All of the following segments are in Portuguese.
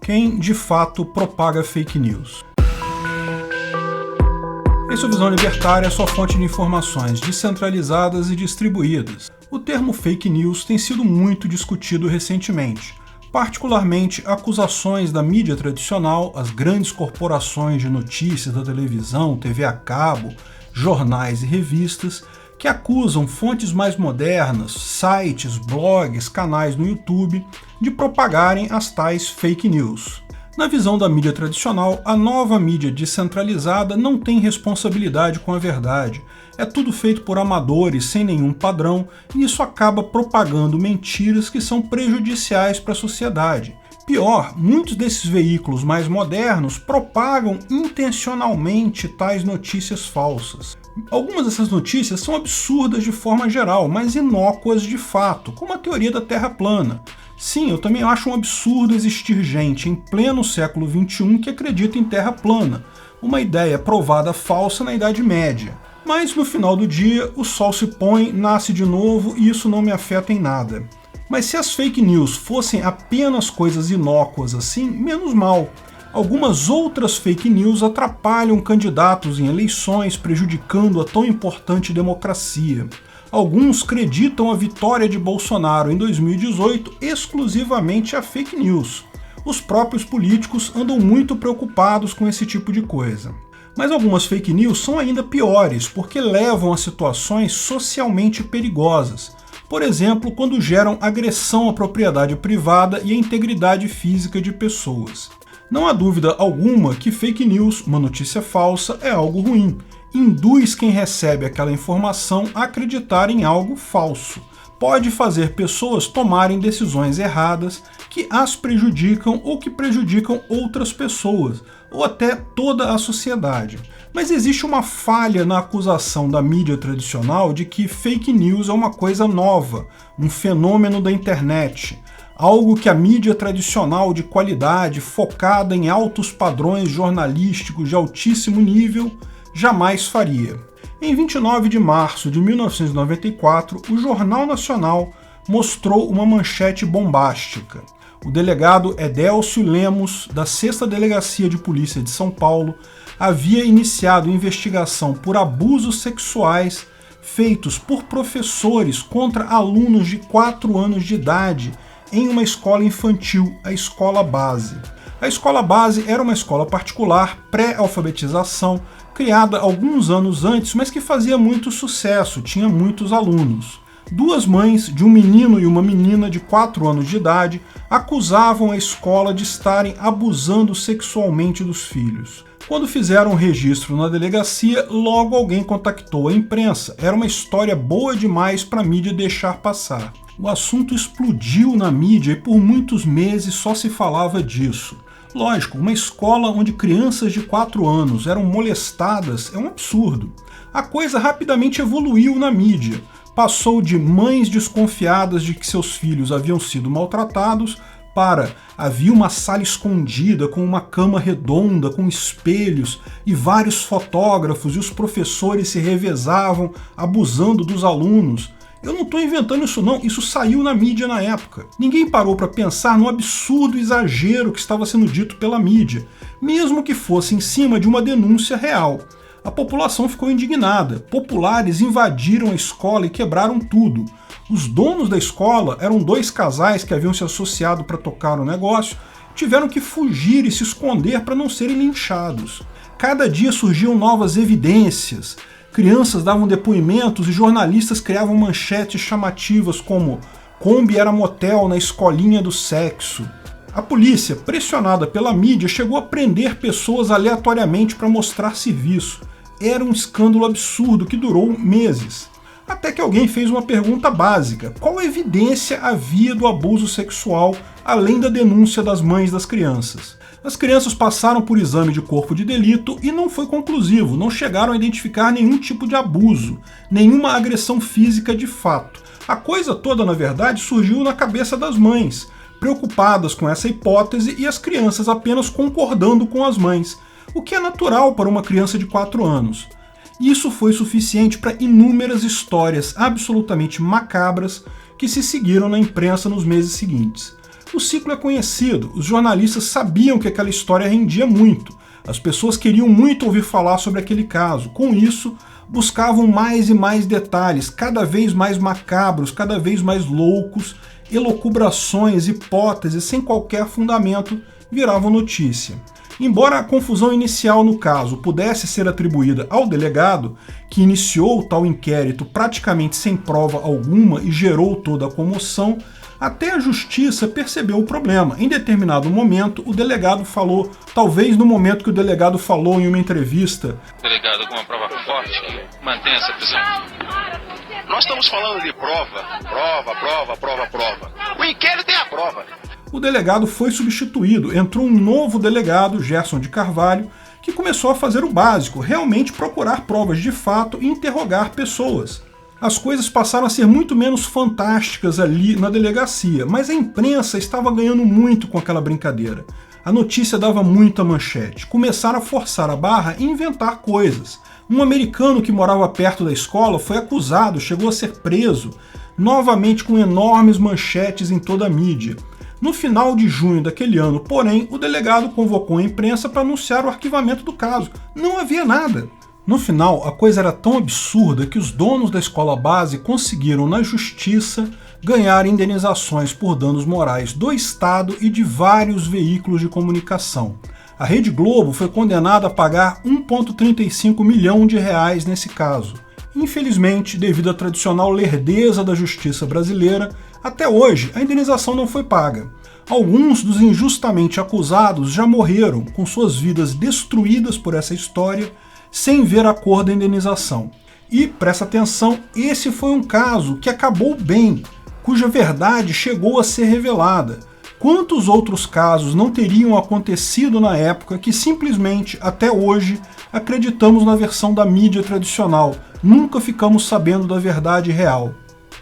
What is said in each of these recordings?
quem de fato propaga fake news. Esse é o Visão Libertária, sua fonte de informações descentralizadas e distribuídas. O termo fake news tem sido muito discutido recentemente, particularmente acusações da mídia tradicional, as grandes corporações de notícias da televisão, TV a cabo, jornais e revistas, que acusam fontes mais modernas, sites, blogs, canais no YouTube, de propagarem as tais fake news. Na visão da mídia tradicional, a nova mídia descentralizada não tem responsabilidade com a verdade. É tudo feito por amadores sem nenhum padrão e isso acaba propagando mentiras que são prejudiciais para a sociedade. Pior, muitos desses veículos mais modernos propagam intencionalmente tais notícias falsas. Algumas dessas notícias são absurdas de forma geral, mas inócuas de fato, como a teoria da Terra plana. Sim, eu também acho um absurdo existir gente em pleno século XXI que acredita em Terra plana, uma ideia provada falsa na Idade Média. Mas no final do dia, o sol se põe, nasce de novo e isso não me afeta em nada. Mas se as fake news fossem apenas coisas inócuas assim, menos mal. Algumas outras fake news atrapalham candidatos em eleições, prejudicando a tão importante democracia. Alguns acreditam a vitória de Bolsonaro em 2018 exclusivamente a fake news. Os próprios políticos andam muito preocupados com esse tipo de coisa. Mas algumas fake news são ainda piores, porque levam a situações socialmente perigosas. Por exemplo, quando geram agressão à propriedade privada e à integridade física de pessoas. Não há dúvida alguma que fake news, uma notícia falsa, é algo ruim. Induz quem recebe aquela informação a acreditar em algo falso. Pode fazer pessoas tomarem decisões erradas que as prejudicam ou que prejudicam outras pessoas, ou até toda a sociedade. Mas existe uma falha na acusação da mídia tradicional de que fake news é uma coisa nova, um fenômeno da internet. Algo que a mídia tradicional de qualidade, focada em altos padrões jornalísticos de altíssimo nível, jamais faria. Em 29 de março de 1994, o Jornal Nacional mostrou uma manchete bombástica. O delegado Edélcio Lemos, da 6ª Delegacia de Polícia de São Paulo, havia iniciado investigação por abusos sexuais feitos por professores contra alunos de 4 anos de idade em uma escola infantil, a Escola Base. A Escola Base era uma escola particular, pré-alfabetização, criada alguns anos antes, mas que fazia muito sucesso, tinha muitos alunos. 2 mães de um menino e uma menina de 4 anos de idade acusavam a escola de estarem abusando sexualmente dos filhos. Quando fizeram o registro na delegacia, logo alguém contactou a imprensa. Era uma história boa demais para a mídia deixar passar. O assunto explodiu na mídia e por muitos meses só se falava disso. Lógico, uma escola onde crianças de 4 anos eram molestadas é um absurdo. A coisa rapidamente evoluiu na mídia. Passou de mães desconfiadas de que seus filhos haviam sido maltratados para havia uma sala escondida com uma cama redonda, com espelhos e vários fotógrafos e os professores se revezavam abusando dos alunos. Eu não estou inventando isso não, isso saiu na mídia na época. Ninguém parou para pensar no absurdo exagero que estava sendo dito pela mídia, mesmo que fosse em cima de uma denúncia real. A população ficou indignada, populares invadiram a escola e quebraram tudo. Os donos da escola, eram 2 casais que haviam se associado para tocar o negócio, tiveram que fugir e se esconder para não serem linchados. Cada dia surgiam novas evidências. Crianças davam depoimentos e jornalistas criavam manchetes chamativas como Kombi era motel na escolinha do sexo. A polícia, pressionada pela mídia, chegou a prender pessoas aleatoriamente para mostrar serviço. Era um escândalo absurdo que durou meses. Até que alguém fez uma pergunta básica: qual evidência havia do abuso sexual além da denúncia das mães das crianças? As crianças passaram por exame de corpo de delito e não foi conclusivo, não chegaram a identificar nenhum tipo de abuso, nenhuma agressão física de fato. A coisa toda, na verdade, surgiu na cabeça das mães, preocupadas com essa hipótese e as crianças apenas concordando com as mães, o que é natural para uma criança de 4 anos. Isso foi suficiente para inúmeras histórias absolutamente macabras que se seguiram na imprensa nos meses seguintes. O ciclo é conhecido, os jornalistas sabiam que aquela história rendia muito. As pessoas queriam muito ouvir falar sobre aquele caso. Com isso, buscavam mais e mais detalhes, cada vez mais macabros, cada vez mais loucos, elucubrações, hipóteses sem qualquer fundamento viravam notícia. Embora a confusão inicial no caso pudesse ser atribuída ao delegado, que iniciou tal inquérito praticamente sem prova alguma e gerou toda a comoção, até a justiça percebeu o problema. Em determinado momento, o delegado falou, talvez no momento que o delegado falou em uma entrevista: delegado, alguma prova forte que mantenha essa prisão? Nós estamos falando de prova. O inquérito é a prova. O delegado foi substituído, entrou um novo delegado, Gerson de Carvalho, que começou a fazer o básico, realmente procurar provas de fato e interrogar pessoas. As coisas passaram a ser muito menos fantásticas ali na delegacia, mas a imprensa estava ganhando muito com aquela brincadeira. A notícia dava muita manchete. Começaram a forçar a barra e inventar coisas. Um americano que morava perto da escola foi acusado, chegou a ser preso, novamente com enormes manchetes em toda a mídia. No final de junho daquele ano, porém, o delegado convocou a imprensa para anunciar o arquivamento do caso. Não havia nada. No final, a coisa era tão absurda que os donos da escola base conseguiram, na justiça, ganhar indenizações por danos morais do Estado e de vários veículos de comunicação. A Rede Globo foi condenada a pagar 1,35 milhão de reais nesse caso. Infelizmente, devido à tradicional lerdeza da justiça brasileira, até hoje a indenização não foi paga. Alguns dos injustamente acusados já morreram, com suas vidas destruídas por essa história, sem ver a cor da indenização. E, presta atenção, esse foi um caso que acabou bem, cuja verdade chegou a ser revelada. Quantos outros casos não teriam acontecido na época que simplesmente, até hoje, acreditamos na versão da mídia tradicional, nunca ficamos sabendo da verdade real?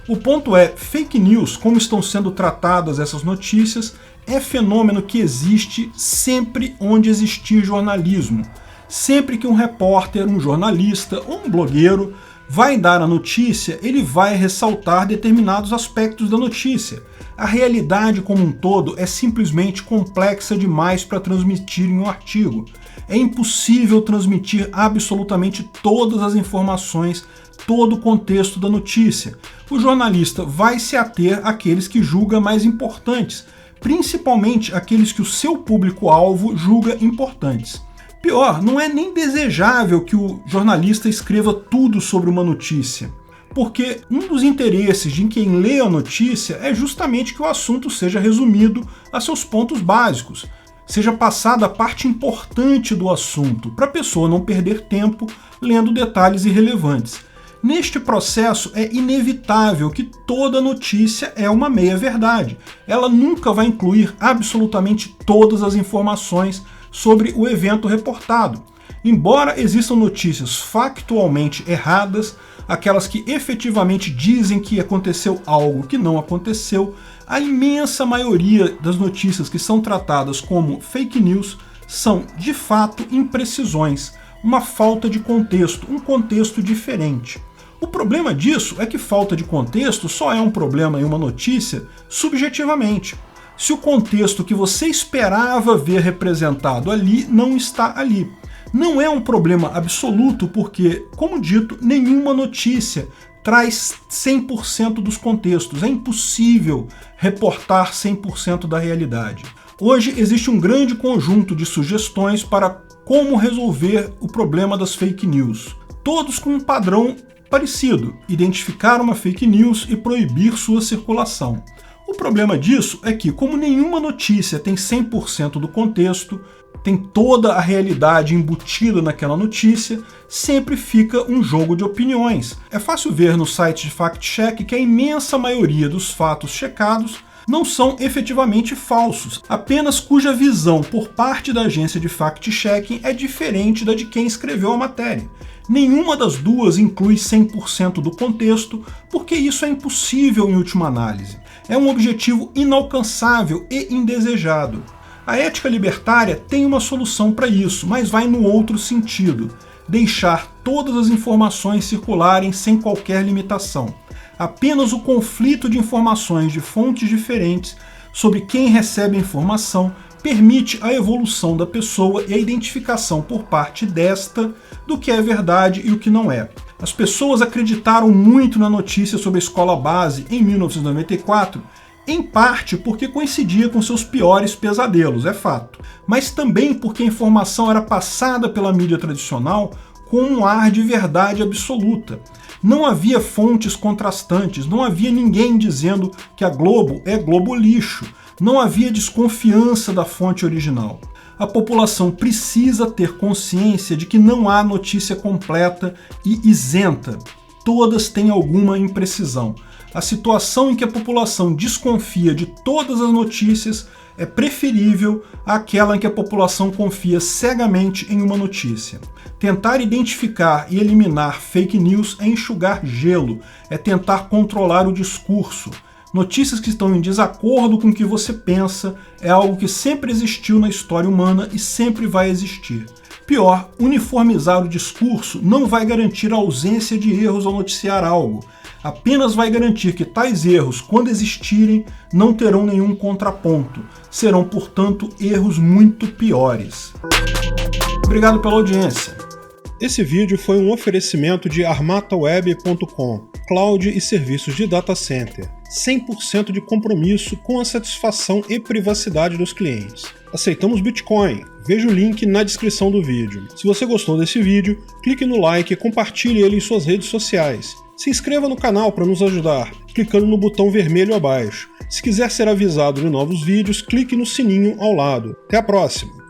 O ponto é, fake news, como estão sendo tratadas essas notícias, é fenômeno que existe sempre onde existir jornalismo. Sempre que um repórter, um jornalista ou um blogueiro vai dar a notícia, ele vai ressaltar determinados aspectos da notícia. A realidade como um todo é simplesmente complexa demais para transmitir em um artigo. É impossível transmitir absolutamente todas as informações, todo o contexto da notícia. O jornalista vai se ater àqueles que julga mais importantes, principalmente aqueles que o seu público-alvo julga importantes. Pior, não é nem desejável que o jornalista escreva tudo sobre uma notícia, porque um dos interesses de quem lê a notícia é justamente que o assunto seja resumido a seus pontos básicos, seja passada a parte importante do assunto, para a pessoa não perder tempo lendo detalhes irrelevantes. Neste processo é inevitável que toda notícia é uma meia-verdade. Ela nunca vai incluir absolutamente todas as informações sobre o evento reportado. Embora existam notícias factualmente erradas, aquelas que efetivamente dizem que aconteceu algo que não aconteceu, a imensa maioria das notícias que são tratadas como fake news são, de fato, imprecisões, uma falta de contexto, um contexto diferente. O problema disso é que falta de contexto só é um problema em uma notícia subjetivamente. Se o contexto que você esperava ver representado ali não está ali. Não é um problema absoluto porque, como dito, nenhuma notícia traz 100% dos contextos. É impossível reportar 100% da realidade. Hoje existe um grande conjunto de sugestões para como resolver o problema das fake news. Todos com um padrão parecido: identificar uma fake news e proibir sua circulação. O problema disso é que, como nenhuma notícia tem 100% do contexto, tem toda a realidade embutida naquela notícia, sempre fica um jogo de opiniões. É fácil ver no site de fact-check que a imensa maioria dos fatos checados não são efetivamente falsos, apenas cuja visão por parte da agência de fact-checking é diferente da de quem escreveu a matéria. Nenhuma das duas inclui 100% do contexto, porque isso é impossível em última análise. É um objetivo inalcançável e indesejado. A ética libertária tem uma solução para isso, mas vai no outro sentido: deixar todas as informações circularem sem qualquer limitação. Apenas o conflito de informações de fontes diferentes sobre quem recebe a informação permite a evolução da pessoa e a identificação por parte desta do que é verdade e o que não é. As pessoas acreditaram muito na notícia sobre a escola base em 1994, em parte porque coincidia com seus piores pesadelos, é fato, mas também porque a informação era passada pela mídia tradicional com um ar de verdade absoluta. Não havia fontes contrastantes, não havia ninguém dizendo que a Globo é Globo lixo, não havia desconfiança da fonte original. A população precisa ter consciência de que não há notícia completa e isenta. Todas têm alguma imprecisão. A situação em que a população desconfia de todas as notícias é preferível àquela em que a população confia cegamente em uma notícia. Tentar identificar e eliminar fake news é enxugar gelo, é tentar controlar o discurso. Notícias que estão em desacordo com o que você pensa é algo que sempre existiu na história humana e sempre vai existir. Pior, uniformizar o discurso não vai garantir a ausência de erros ao noticiar algo. Apenas vai garantir que tais erros, quando existirem, não terão nenhum contraponto. Serão, portanto, erros muito piores. Obrigado pela audiência. Esse vídeo foi um oferecimento de armataweb.com, cloud e serviços de data center. 100% de compromisso com a satisfação e privacidade dos clientes. Aceitamos Bitcoin. Veja o link na descrição do vídeo. Se você gostou desse vídeo, clique no like e compartilhe ele em suas redes sociais. Se inscreva no canal para nos ajudar, clicando no botão vermelho abaixo. Se quiser ser avisado de novos vídeos, clique no sininho ao lado. Até a próxima!